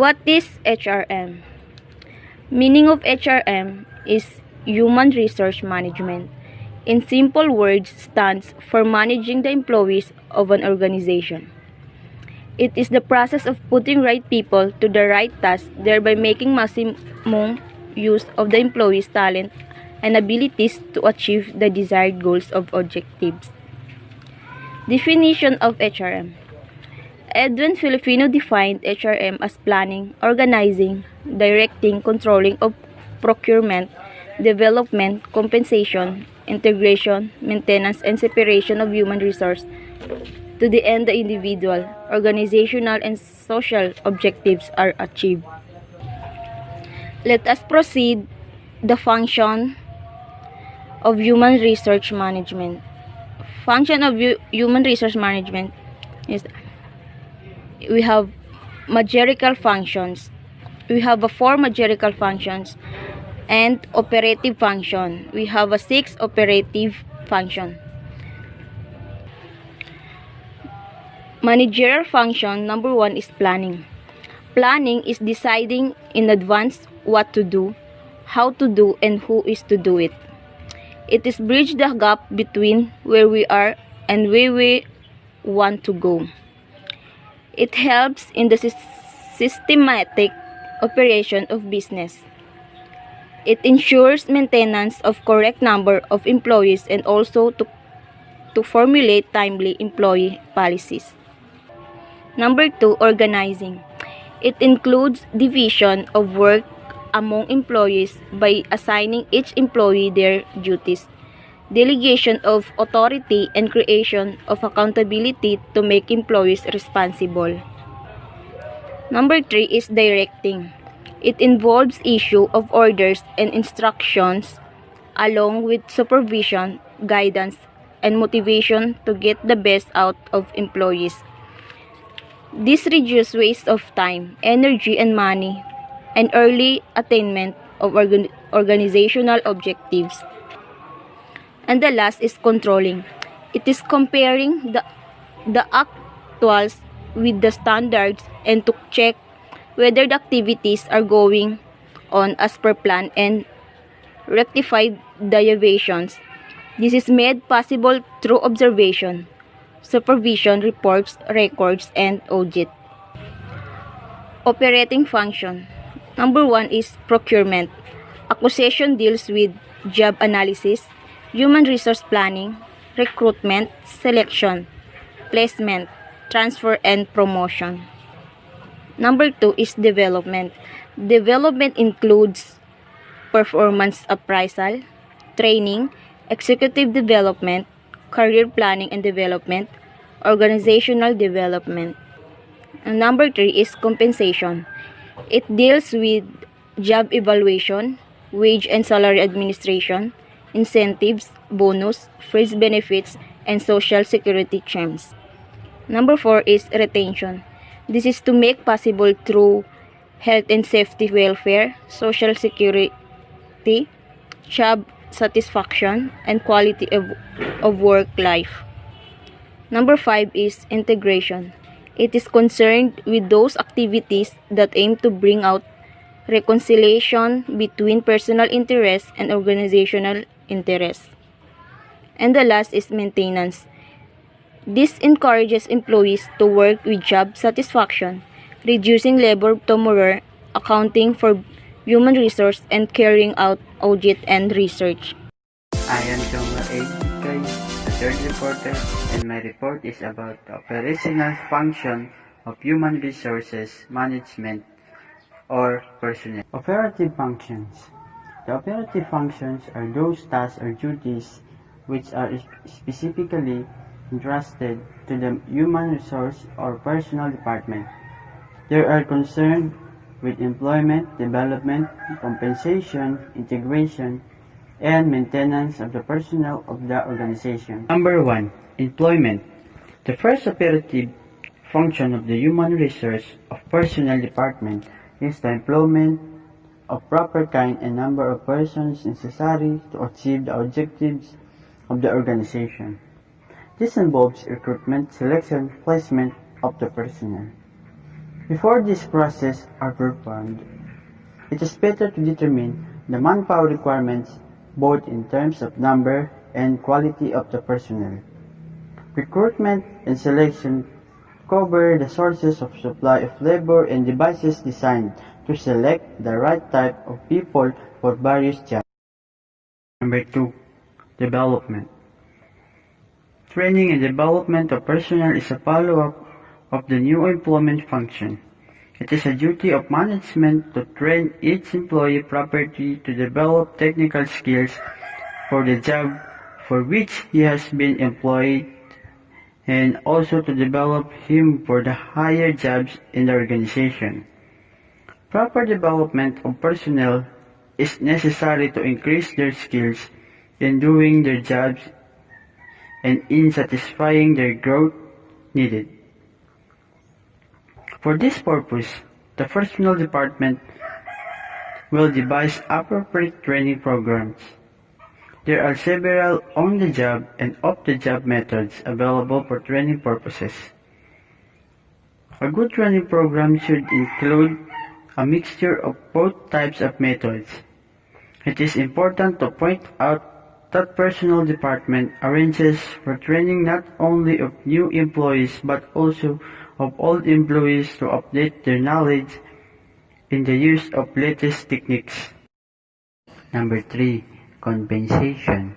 What is HRM? Meaning of HRM is Human Resource Management. In simple words, stands for managing the employees of an organization. It is the process of putting right people to the right task, thereby making maximum use of the employees' talent and abilities to achieve the desired goals of objectives. Definition of HRM. Edwin Filipino defined HRM as planning, organizing, directing, controlling of procurement, development, compensation, integration, maintenance, and separation of human resource to the end the individual, organizational, and social objectives are achieved. Let us proceed the function of human resource management. Function of human resource management is we have managerial functions. We have 4 managerial functions and operative function. We have 6 operative function. Managerial function number 1 is planning. Planning is deciding in advance what to do, how to do, and who is to do it. It is bridge the gap between where we are and where we want to go. It helps in the systematic operation of business. It ensures maintenance of correct number of employees and also to formulate timely employee policies. Number 2, organizing. It includes division of work among employees by assigning each employee their duties, delegation of authority, and creation of accountability to make employees responsible. Number 3 is directing. It involves issue of orders and instructions along with supervision, guidance, and motivation to get the best out of employees. This reduces waste of time, energy, and money, and early attainment of organizational objectives. And the last is controlling. It is comparing the actuals with the standards and to check whether the activities are going on as per plan and rectify deviations. This is made possible through observation, supervision, reports, records, and audit. Operating function. Number 1 is procurement. Acquisition deals with job analysis, human resource planning, recruitment, selection, placement, transfer, and promotion. Number 2 is development. Development includes performance appraisal, training, executive development, career planning and development, organizational development. And number 3 is compensation. It deals with job evaluation, wage and salary administration, incentives, bonus, fringe benefits, and social security claims. Number 4 is retention. This is to make possible through health and safety welfare, social security, job satisfaction, and quality of work life. Number 5 is integration. It is concerned with those activities that aim to bring out reconciliation between personal interests and organizational interests. And the last is maintenance. This encourages employees to work with job satisfaction, reducing labor turnover, accounting for human resource, and carrying out audit and research. I am Jhomar Dicay, the third reporter, and my report is about the operational function of human resources management or personnel. Operative functions. The operative functions are those tasks or duties which are specifically entrusted to the human resource or personnel department. They are concerned with employment, development, compensation, integration, and maintenance of the personnel of the organization. Number 1. Employment. The first operative function of the human resource of personnel department is the employment of proper kind and number of persons necessary to achieve the objectives of the organization. This involves recruitment, selection, placement of the personnel. Before this process are performed, it is better to determine the manpower requirements both in terms of number and quality of the personnel. Recruitment and selection cover the sources of supply of labor and devices designed to select the right type of people for various jobs. Number 2. Development. Training and development of personnel is a follow-up of the new employment function. It is a duty of management to train each employee properly to develop technical skills for the job for which he has been employed and also to develop him for the higher jobs in the organization. Proper development of personnel is necessary to increase their skills in doing their jobs and in satisfying their growth needed. For this purpose, the personnel department will devise appropriate training programs. There are several on-the-job and off-the-job methods available for training purposes. A good training program should include a mixture of both types of methods. It is important to point out that personnel department arranges for training not only of new employees but also of old employees to update their knowledge in the use of latest techniques. Number 3. Compensation.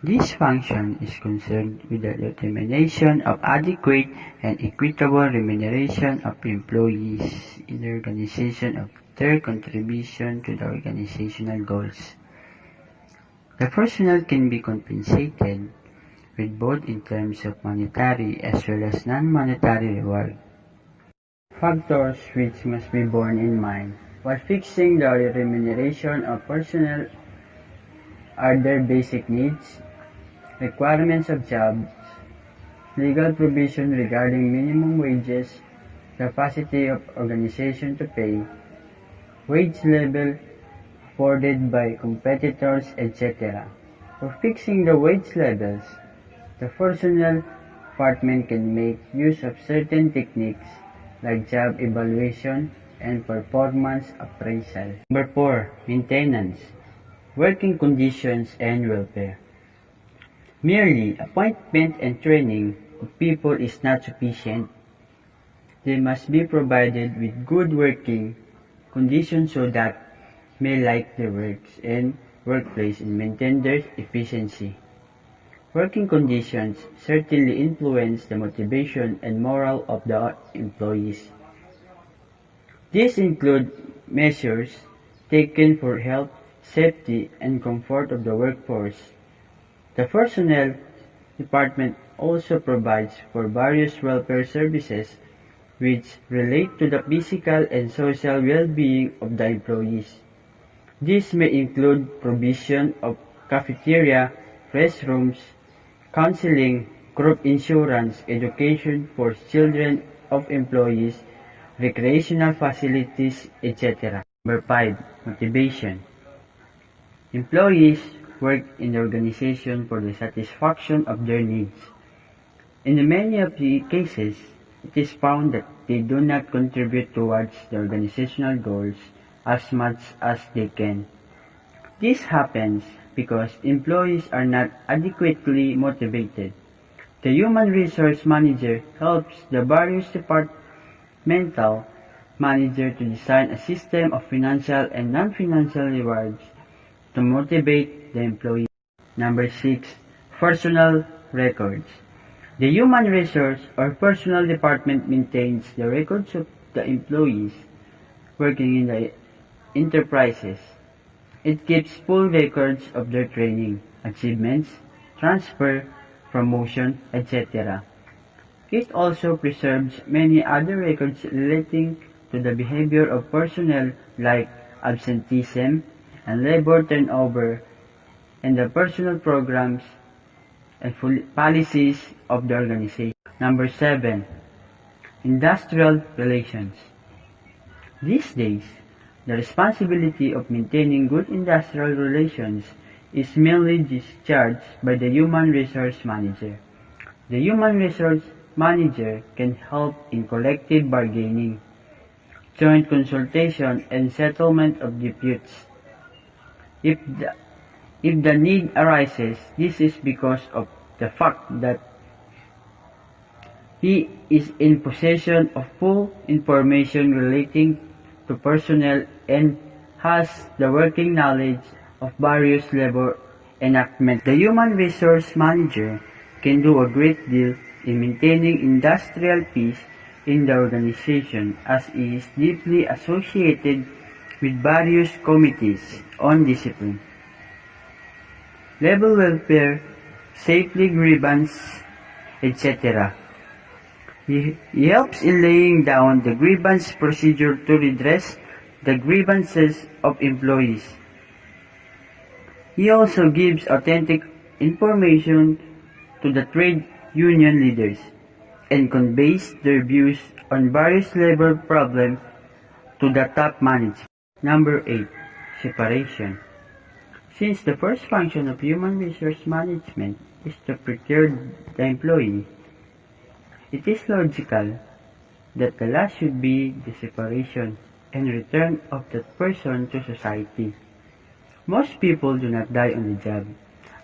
This function is concerned with the determination of adequate and equitable remuneration of employees in the organization of their contribution to the organizational goals. The personnel can be compensated with both in terms of monetary as well as non-monetary reward. Factors which must be borne in mind while fixing the remuneration of personnel are their basic needs, requirements of jobs, legal provision regarding minimum wages, capacity of organization to pay, wage level afforded by competitors, etc. For fixing the wage levels, the personnel department can make use of certain techniques like job evaluation and performance appraisal. Number 4. Maintenance. Working conditions and welfare. Merely appointment and training of people is not sufficient. They must be provided with good working conditions so that may like their works and workplace and maintain their efficiency. Working conditions certainly influence the motivation and morale of the employees. These include measures taken for health, safety, and comfort of the workforce. The personnel department also provides for various welfare services which relate to the physical and social well-being of the employees. This may include provision of cafeteria, restrooms, counseling, group insurance, education for children of employees, recreational facilities, etc. Number 5. Motivation. Employees work in the organization for the satisfaction of their needs. In many of the cases, it is found that they do not contribute towards the organizational goals as much as they can. This happens because employees are not adequately motivated. The human resource manager helps the various departmental manager to design a system of financial and non-financial rewards to motivate the employee. Number 6. Personal records. The human resource or personnel department maintains the records of the employees working in the enterprises. It keeps full records of their training, achievements, transfer, promotion, etc. It also preserves many other records relating to the behavior of personnel like absenteeism and labor turnover and the personal programs and policies of the organization. Number 7. Industrial relations. These days, the responsibility of maintaining good industrial relations is mainly discharged by the human resource manager. The human resource manager can help in collective bargaining, joint consultation, and settlement of disputes. If the need arises, this is because of the fact that he is in possession of full information relating to personnel and has the working knowledge of various labor enactments. The human resource manager can do a great deal in maintaining industrial peace in the organization, as he is deeply associated with various committees on discipline, labor welfare, safety grievance, etc. He helps in laying down the grievance procedure to redress the grievances of employees. He also gives authentic information to the trade union leaders and conveys their views on various labor problems to the top management. Number 8. Separation. Since the first function of human resource management is to prepare the employee, it is logical that the last should be the separation and return of that person to society. Most people do not die on the job.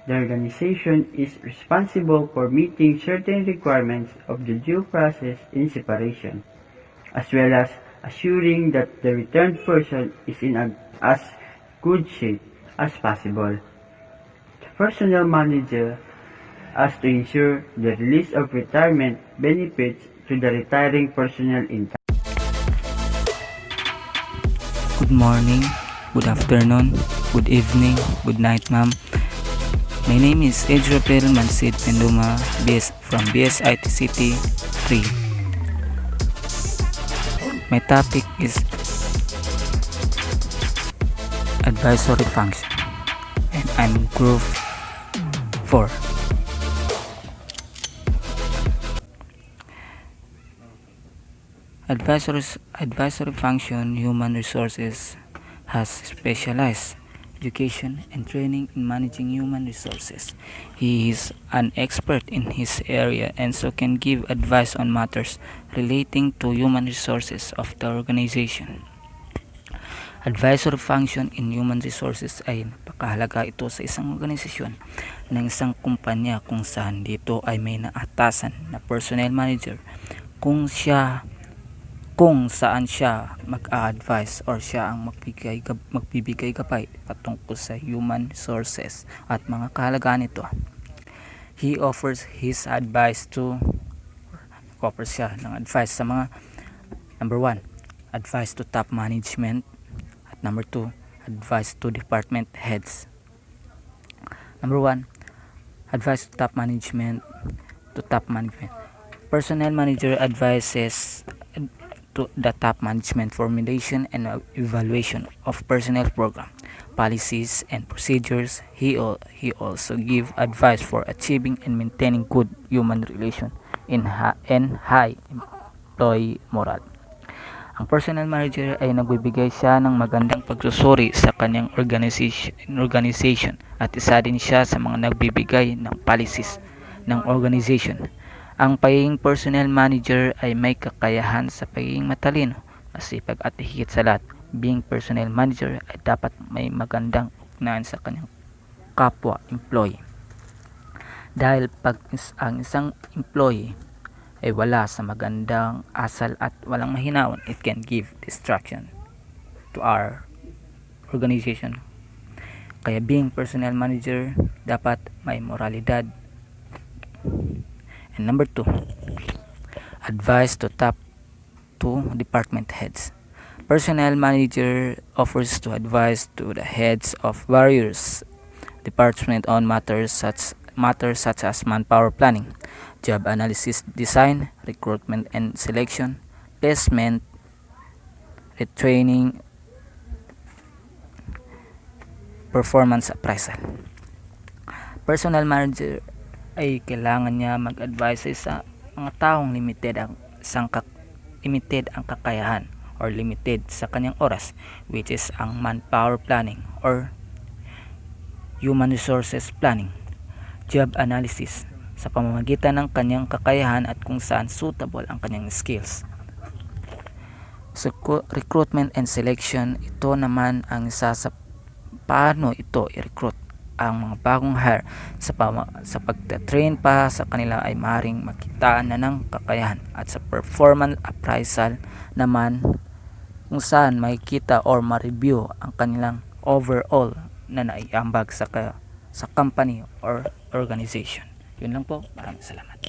The organization is responsible for meeting certain requirements of the due process in separation, as well as assuring that the returned person is in as good shape as possible. The personnel manager has to ensure the release of retirement benefits to the retiring personnel in time. Good morning, good afternoon, good evening, good night, ma'am. My name is Edzrapel Penduma, from BSIT City 3. My topic is advisory function, and I'm group 4. Advisory function human resources has specialized education and training in managing human resources. He is an expert in his area and so can give advice on matters relating to human resources of the organization. Advisory function in human resources ay napakahalaga ito sa isang organisasyon ng isang kumpanya kung saan dito ay may naatasan na personnel manager kung saan siya mag-a-advise or siya ang magbibigay gabay patungkol sa human resources at mga kahalagaan nito. He offers siya ng advice sa mga number 1, advice to top management, at number 2, advice to department heads. Number 1, advice to top management. Personnel manager advises to the top management formulation and evaluation of personnel program, policies and procedures. He also give advice for achieving and maintaining good human relation and high employee morale. Ang personnel manager ay nagbibigay siya ng magandang pagsusuri sa kanyang organization at isa din siya sa mga nagbibigay ng policies ng organization. Ang pagiging personnel manager ay may kakayahan sa pagiging matalino, masipag at higit sa lahat, being personnel manager ay dapat may magandang ugnayan sa kanyang kapwa employee. Dahil pag ang isang employee ay wala sa magandang asal at walang mahinawan, it can give distraction to our organization. Kaya being personnel manager, dapat may moralidad. And number 2, advice to top 2 department heads. Personnel manager offers to advise to the heads of various departments on matters such as manpower planning, job analysis design, recruitment and selection, placement, retraining, performance appraisal. Personnel manager ay kailangan niya mag-advise sa mga taong limited ang kakayahan or limited sa kanyang oras, which is ang manpower planning or human resources planning, job analysis sa pamamagitan ng kanyang kakayahan at kung saan suitable ang kanyang skills. So, recruitment and selection, ito naman ang isa sa paano ito i-recruit ang mga bagong hire sa pagta-train pa sa kanila ay maring makitaan na ng kakayahan, at sa performance appraisal naman kung saan makikita or ma-review ang kanilang overall na naiambag sa company or organization. Yun lang po, maraming salamat.